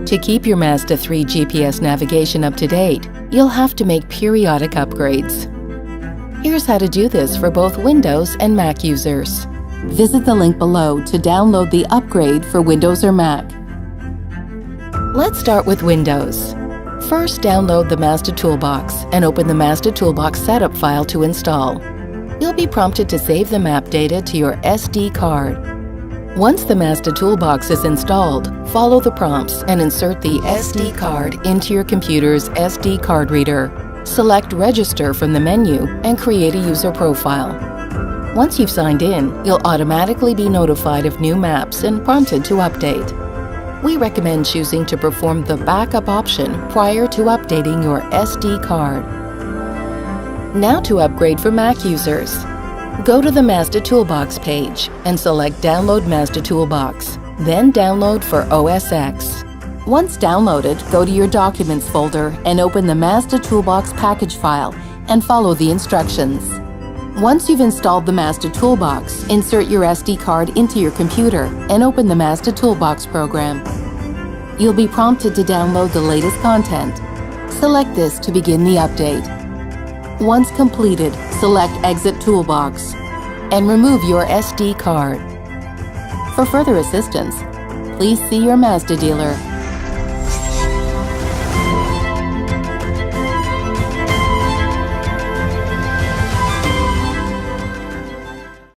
To keep your Mazda 3 GPS navigation up to date, you'll have to make periodic upgrades. Here's how to do this for both Windows and Mac users. Visit the link below to download the upgrade for Windows or Mac. Let's start with Windows. First, download the Mazda Toolbox and open the Mazda Toolbox setup file to install. You'll be prompted to save the map data to your SD card. Once the Mazda Toolbox is installed, follow the prompts and insert the SD card into your computer's SD card reader. Select Register from the menu and create a user profile. Once you've signed in, you'll automatically be notified of new maps and prompted to update. We recommend choosing to perform the backup option prior to updating your SD card. Now to upgrade for Mac users. Go to the Mazda Toolbox page and select Download Mazda Toolbox, then download for OS X. Once downloaded, go to your Documents folder and open the Mazda Toolbox package file and follow the instructions. Once you've installed the Mazda Toolbox, insert your SD card into your computer and open the Mazda Toolbox program. You'll be prompted to download the latest content. Select this to begin the update. Once completed, select Exit Toolbox and remove your SD card. For further assistance, please see your Mazda dealer.